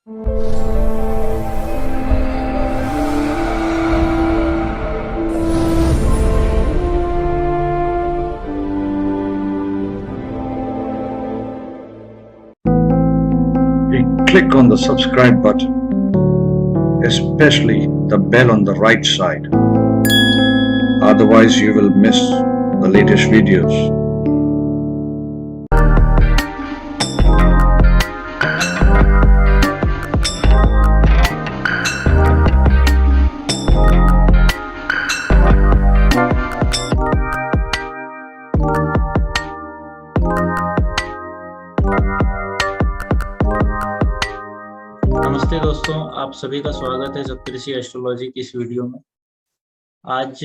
Click on the subscribe button, especially the bell on the right side. Otherwise, you will miss the latest videos. नमस्ते दोस्तों, आप सभी का स्वागत है सप्तऋषि एस्ट्रोलॉजी की इस वीडियो में। आज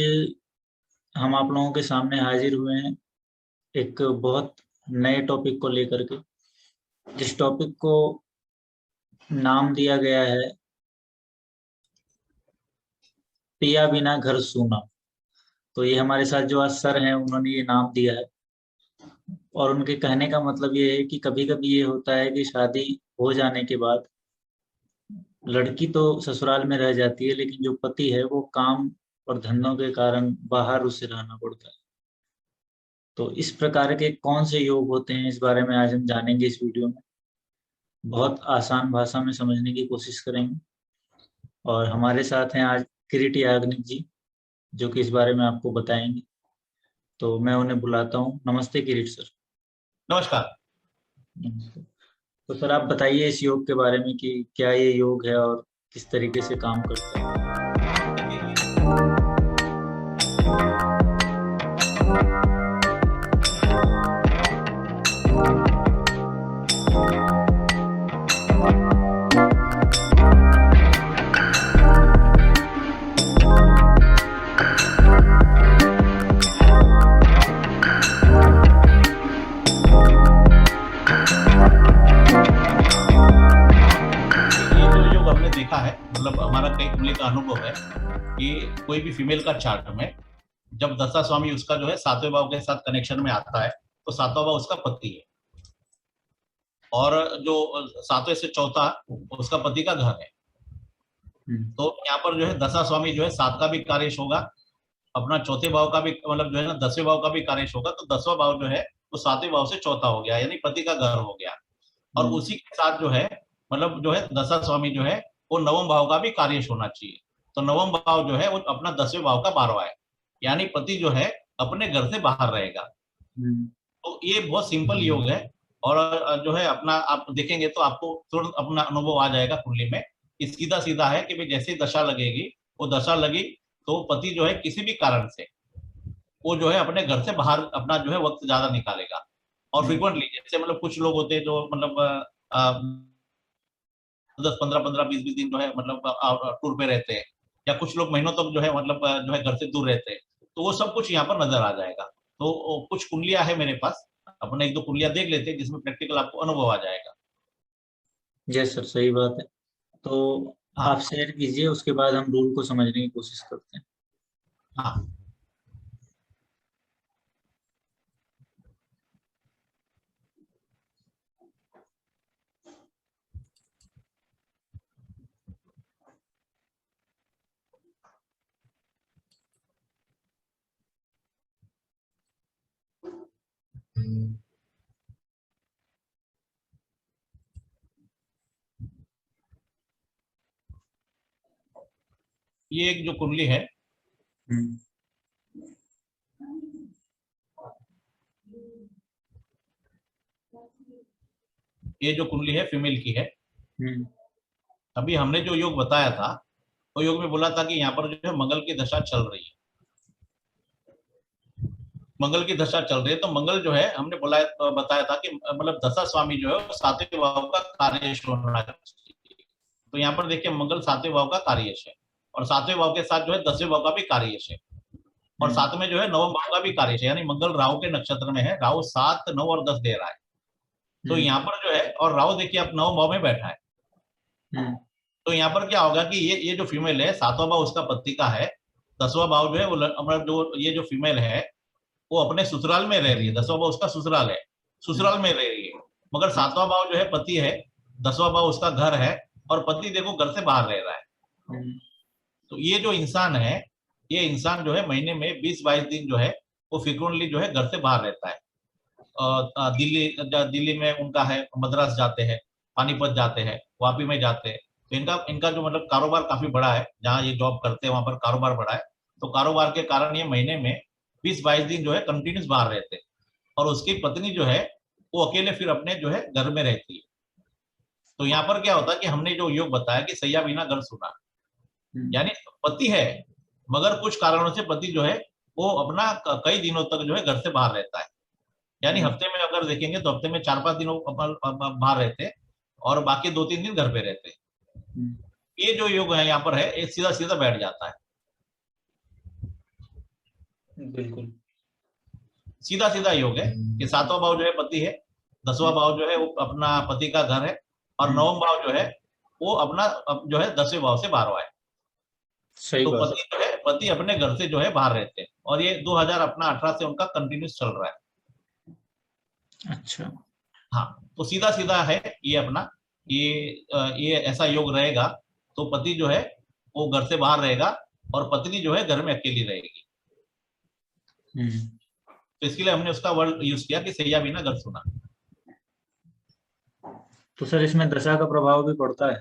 हम आप लोगों के सामने हाजिर हुए हैं एक बहुत नए टॉपिक को लेकर के, जिस टॉपिक को नाम दिया गया है पिया बिना घर सूना। तो ये हमारे साथ जो आज सर हैं उन्होंने ये नाम दिया है, और उनके कहने का मतलब ये है कि कभी-कभी ये होता है कि शादी हो जाने के बाद लड़की तो ससुराल में रह जाती है, लेकिन जो पति है वो काम और धंधों के कारण बाहर उसे रहना पड़ता है। तो इस प्रकार के कौन से योग होते हैं, इस बारे में आज हम जानेंगे इस वीडियो में। बहुत आसान भाषा में समझने की कोशिश करेंगे, और हमारे साथ हैं आज किरीट याग्निक जी, जो कि इस बारे में आपको बताएंगे। तो मैं उन्हें बुलाता हूँ। नमस्ते किरीट सर। नमस्कार। नमस्ते। तो सर आप बताइए इस योग के बारे में कि क्या ये योग है और किस तरीके से काम करता है। मतलब हमारा कई कुंडली का अनुभव है कि कोई भी फीमेल का चार्ट में जब दशा स्वामी उसका जो है 7वें भाव के साथ कनेक्शन में आता है तो 7वां भाव उसका पति है, और जो 7वें से चौथा उसका पति का घर है। तो यहाँ पर जो है दशा स्वामी जो है 7 का भी कार्यश होगा, अपना चौथे भाव का भी, मतलब जो है ना 10वें भाव का भी कार्यश होगा। तो 10वां भाव जो है वो 7वें भाव से चौथा हो गया, यानी पति का घर हो गया। और उसी के साथ जो है मतलब जो है दशा स्वामी जो है वो 9वें भाव का भी कार्यश होना चाहिए। तो 9वां भाव जो है वो अपना 10वें भाव का 12वां है, यानी पति जो है अपने घर से बाहर रहेगा। तो ये बहुत सिंपल योग है, और जो है अपना आप देखेंगे तो आपको तुरंत अपना अनुभव आ जाएगा कुंडली में। सीधा सीधा है कि भाई जैसे दशा लगेगी, वो दशा लगी तो पति जो है किसी भी कारण से वो जो है अपने घर से बाहर अपना जो है वक्त ज्यादा निकालेगा। और फ्रीक्वेंटली जैसे मतलब कुछ लोग होते हैं जो मतलब 10-15-20 दिन जो है मतलब टूर पे रहते हैं, या कुछ लोग महीनों तक जो है मतलब जो है घर से दूर रहते हैं, तो वो सब कुछ यहाँ पर नजर आ जाएगा। तो कुछ कुंडलियां है मेरे पास, अपने 1-2 कुंडलियां देख लेते हैं जिसमें प्रैक्टिकल आपको अनुभव आ जाएगा। यस सर, सही बात है। तो आप शेयर कीजिए, उसके बाद हम रूल को समझने की कोशिश करते हैं। हाँ, ये एक जो कुंडली है ये जो कुंडली है फीमेल की है। अभी हमने जो योग बताया था वो योग में बोला था कि यहाँ पर जो है मंगल की दशा चल रही है, मंगल की दशा चल रही है। तो मंगल जो है हमने बताया था कि मतलब दशा स्वामी जो है 7वें भाव का कार्यश होना चाहिए। तो यहाँ पर देखिए मंगल 7वें भाव का कार्यश है, और 7वें भाव के साथ जो है 10वें भाव का भी कार्यश है, और साथ में जो है 9वें भाव का भी कार्यश है, यानी मंगल राहु के नक्षत्र में है। राहु 7, 9 और 10 दे रहा है। तो यहाँ पर जो है, और राहु देखिए अब 9वें भाव में बैठा है। तो यहाँ पर क्या होगा कि ये जो फीमेल है 7वां भाव उसका पति का है, 10वां भाव जो है वो जो ये जो फीमेल है वो अपने ससुराल में रह रही है। 10वां भाव उसका ससुराल है, ससुराल में रह रही है, मगर 7वां भाव जो है पति है, 10वां भाव उसका घर है, और पति देखो घर से बाहर रह रहा है। तो ये जो इंसान है, ये इंसान जो है महीने में 20-22 दिन जो है वो फ्रिक्वेंटली जो है घर से बाहर रहता है। दिल्ली में उनका है, मद्रास जाते हैं, पानीपत जाते हैं, वापी में जाते हैं। तो इनका इनका जो मतलब कारोबार काफी बड़ा है, जहाँ ये जॉब करते हैं वहां पर कारोबार बड़ा है। तो कारोबार के कारण ये महीने में 20-22 दिन जो है कंटिन्यूस बाहर रहते हैं। और उसकी पत्नी जो है वो अकेले फिर अपने जो है घर में रहती है। तो यहाँ पर क्या होता है कि हमने जो योग बताया कि सैया बिना घर सूना, यानी पति है मगर कुछ कारणों से पति जो है वो अपना कई दिनों तक जो है घर से बाहर रहता है। यानी हफ्ते में अगर देखेंगे तो हफ्ते में 4-5 दिनों बाहर रहते हैं और बाकी 2-3 दिन घर पे रहते हैं। ये जो योग है यहाँ पर है, ये सीधा सीधा बैठ जाता है, बिल्कुल सीधा सीधा योग है कि 7वां भाव जो है पति है, 10वां भाव जो है वो अपना पति का घर है, और 9वां भाव जो है वो अपना जो है 10वें भाव से 12वां है। सही तो बात पति जो है, पति अपने घर से जो है बाहर रहते हैं, और ये 2018 से उनका कंटिन्यूस चल रहा है। है। अच्छा, हाँ, तो सीधा सीधा है ये अपना, ये ऐसा योग रहेगा तो पति जो है वो घर से बाहर रहेगा और पत्नी जो है घर में अकेली रहेगी। तो इसके लिए हमने उसका वर्ड यूज किया कि सैया बिना घर सूना। तो सर इसमें दशा का प्रभाव भी पड़ता है?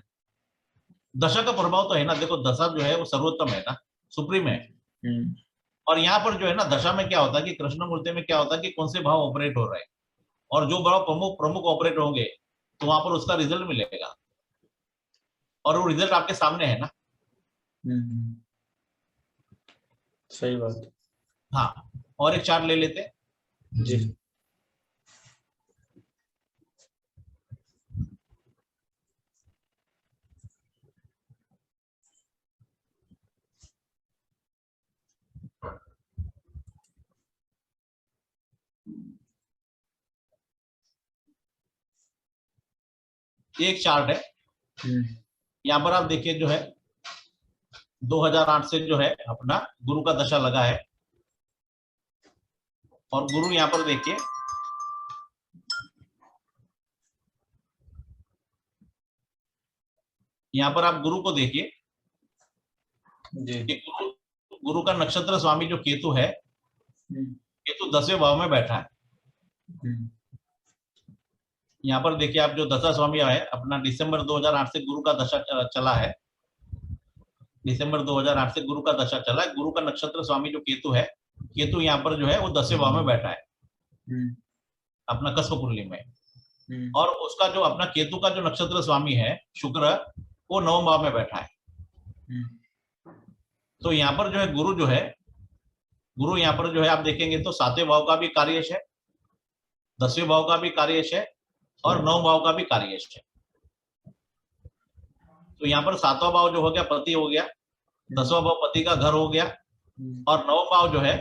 दशा का प्रभाव तो है ना, देखो दशा जो है वो सर्वोत्तम है ना, सुप्रीम है। और यहाँ पर जो है ना दशा में क्या होता है कि कृष्ण मूर्ति में क्या होता है कि कौन से भाव ऑपरेट हो रहे हैं, और जो भाव प्रमुख प्रमुख ऑपरेट होंगे तो वहां पर उसका रिजल्ट मिलेगा, और वो रिजल्ट आपके सामने है ना। सही बात। हाँ, और एक चार्ट ले लेते हैं जी। ये एक चार्ट है। यहाँ पर आप देखिए जो है 2008 से जो है अपना गुरु का दशा लगा है, और गुरु यहाँ पर देखिए यहाँ पर आप गुरु को देखिए कि गुरु का नक्षत्र स्वामी जो केतु है, केतु 10वें भाव में बैठा है। यहाँ पर देखिए आप जो दशा स्वामी है अपना दिसंबर 2008 से गुरु का दशा चला है, दिसंबर 2008 से गुरु का दशा चला है। गुरु का नक्षत्र स्वामी जो केतु है, केतु यहाँ पर जो है वो 10वें भाव में बैठा है अपना कस्प कुंडली में, और उसका जो अपना केतु का जो नक्षत्र स्वामी है शुक्र, वो 9वें भाव में बैठा है। तो यहाँ पर जो है गुरु यहाँ पर जो है आप देखेंगे तो 7वें भाव का भी कार्यश है, 10वें भाव का भी कार्यश है, और 9वें भाव का भी कार्यश है। तो यहाँ पर 7वां भाव जो हो गया पति हो गया, 10वां भाव पति का घर हो गया, और 9वां भाव जो है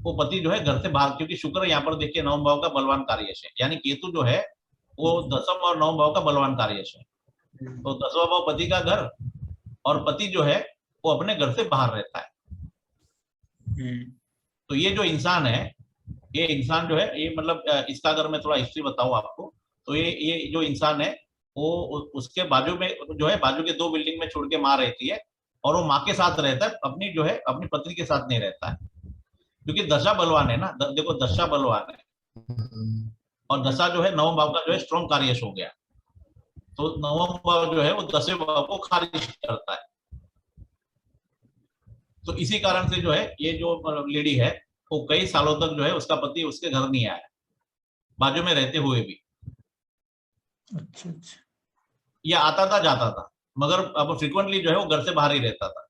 वो पति जो है घर से बाहर, क्योंकि शुक्र यहाँ पर देखिए 9वें भाव का बलवान कार्यश है, यानी केतु जो है वो 10वें और 9वें भाव का बलवान कार्यश है। तो 10वां भाव पति का घर, और पति जो है वो अपने घर से बाहर रहता है। तो ये जो इंसान है, ये इंसान जो है ये मतलब इसका अगर मैं थोड़ा हिस्ट्री बताऊं आपको, तो ये जो इंसान है वो उसके बाजू में जो है, बाजू के 2 बिल्डिंग में छोड़ के माँ रहती है, और वो माँ के साथ रहता है, अपनी जो है अपनी पत्नी के साथ नहीं रहता है, क्योंकि दशा बलवान है ना। देखो दशा बलवान है, और दशा जो है 9वें भाव का जो है स्ट्रॉन्ग कार्यश हो गया, तो 9वां भाव जो है वो 10वें भाव को खारिज करता है। तो इसी कारण से जो है ये जो लेडी है वो कई सालों तक जो है उसका पति उसके घर नहीं आया, बाजू में रहते हुए भी। अच्छा अच्छा। या आता था जाता था, मगर अब फ्रिक्वेंटली जो है वो घर से बाहर ही रहता था।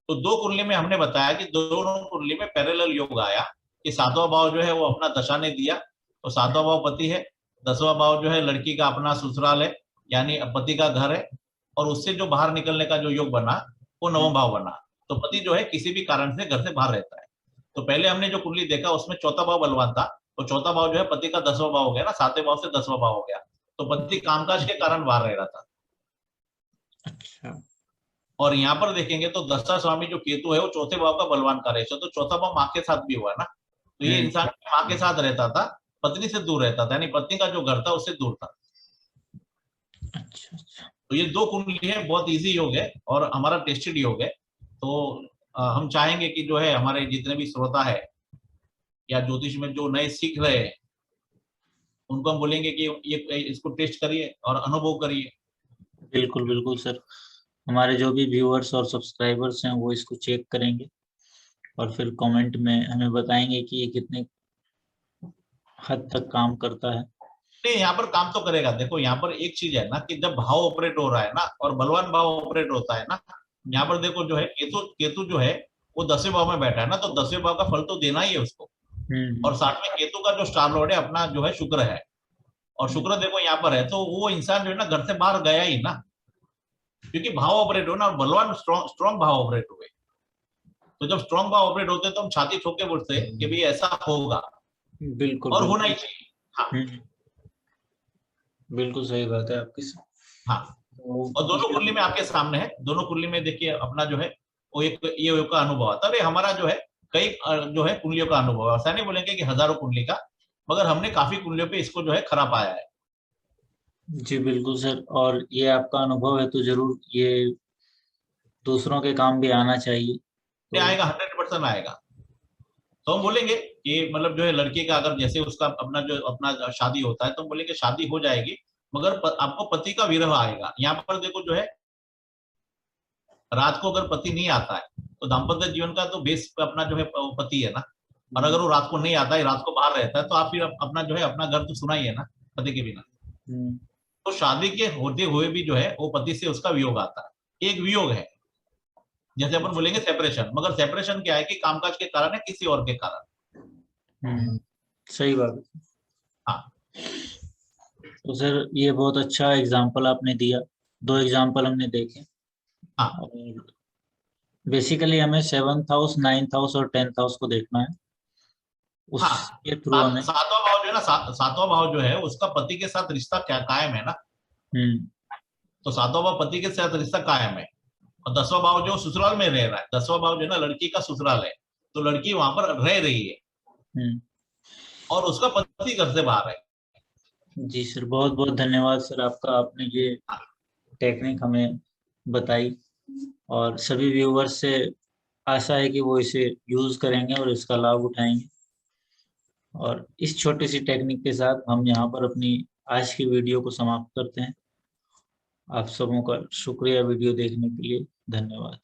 तो 2 कुंडली में हमने बताया कि दोनों कुंडली में पैरेलल योग आया कि 7वां भाव जो है वो अपना दशा ने दिया, तो 7वां भाव पति है, 10वां भाव जो है लड़की का अपना ससुराल है, यानी पति का घर है, और उससे जो बाहर निकलने का जो योग बना वो 9वां भाव बना। तो पति जो है किसी भी कारण से घर से बाहर रहता है। तो पहले हमने जो कुंडली देखा उसमें 4था भाव बलवान था, तो 4था भाव जो है पति का 10वां भाव हो गया ना, 7वें भाव से 10वां भाव हो गया, तो पति कामकाज के कारण बाहर रह रहा था। अच्छा। और यहाँ पर देखेंगे तो दशा स्वामी जो केतु है वो 4थे भाव का बलवान कार्यश है, तो 4था भाव माँ के साथ भी हुआ ना। तो ये इंसान माँ के साथ रहता था, पत्नी से दूर रहता था, यानी पत्नी का जो घर था उससे दूर था। अच्छा अच्छा। तो ये 2 कुंडली है, बहुत इजी योग है और हमारा टेस्टेड योग है। तो हम चाहेंगे कि जो है हमारे जितने भी श्रोता है या ज्योतिष में जो नए सीख रहे हैं, उनको हम बोलेंगे कि ये इसको टेस्ट करिए और अनुभव करिए। बिल्कुल बिल्कुल सर, हमारे जो भी व्यूअर्स और सब्सक्राइबर्स हैं वो इसको चेक करेंगे और फिर कमेंट में हमें बताएंगे कि ये कितने हद तक काम करता है। नहीं, यहाँ पर काम तो करेगा। देखो यहाँ पर एक चीज है ना कि जब भाव ऑपरेट हो रहा है ना और बलवान भाव ऑपरेट होता है ना, यहाँ पर देखो जो है केतु जो है वो 10वें भाव में बैठा है ना, तो 10वें भाव का फल तो देना ही है उसको। और साथ में केतु का जो स्टार लॉर्ड है अपना जो है शुक्र है, और शुक्र देखो यहाँ पर है, तो वो इंसान जो है ना घर से बाहर गया ही ना, क्योंकि भाव ऑपरेट हो ना, और बलवान स्ट्रॉन्ग भाव ऑपरेट हुए। तो जब स्ट्रॉन्ग भाव ऑपरेट होते तो हम छाती ठोक के बोलते हैं कि भाई ऐसा होगा, बिल्कुल और बिल्कुल। होना ही चाहिए। हाँ बिल्कुल सही बात है आपकी। हाँ। और दोनों कुंडली में आपके सामने है, दोनों कुंडली में देखिए अपना जो है वो एक ये योग का अनुभव आता है। हमारा जो है कई जो है कुंडलियों का अनुभव, ऐसा नहीं बोलेंगे कि हजारों कुंडली का, मगर हमने काफी कुंडलियों पे इसको जो है खरा पाया है। जी बिल्कुल सर, और ये आपका अनुभव है तो जरूर ये दूसरों के काम भी आना चाहिए। ये आएगा, 100% आएगा। तो हम बोलेंगे कि मतलब जो है लड़की का अगर जैसे उसका अपना शादी होता है तो हम बोलेंगे शादी हो जाएगी, मगर आपको पति का विरह आएगा। यहाँ पर देखो जो है रात को अगर पति नहीं आता है तो दाम्पत्य जीवन का तो बेस अपना जो है पति है ना, और अगर वो रात को नहीं आता है, रात को बाहर रहता है, तो आप फिर अपना जो है अपना घर तो सुना ही है ना पति के बिना। तो शादी के होते हुए भी जो है वो पति से उसका वियोग आता है, एक वियोग है। जैसे अपन बोलेंगे सेपरेशन, मगर सेपरेशन क्या है कि कामकाज के कारण है, किसी और के कारण। सही बात है। हाँ तो सर ये बहुत अच्छा एग्जाम्पल आपने दिया, 2 एग्जाम्पल हमने देखे। हाँ। और बेसिकली हमें 7th हाउस, 9th हाउस और 10th हाउस को देखना है, उसके थ्रू हमें। सातवां भाव जो है ना, सातवां भाव जो है उसका पति के साथ रिश्ता क्या कायम है ना, तो सातवां भाव पति के साथ रिश्ता कायम है। और 10वां भाव जो ससुराल में रह रहा है, 10वां भाव जो है ना लड़की का ससुराल है, तो लड़की वहां पर रह रही है और उसका पति घर से बाहर है। जी सर, बहुत बहुत धन्यवाद सर आपका, आपने ये टेक्निक हमें बताई और सभी व्यूवर्स से आशा है कि वो इसे यूज करेंगे और इसका लाभ उठाएंगे। और इस छोटी सी टेक्निक के साथ हम यहाँ पर अपनी आज की वीडियो को समाप्त करते हैं। आप सबों का शुक्रिया वीडियो देखने के लिए, धन्यवाद।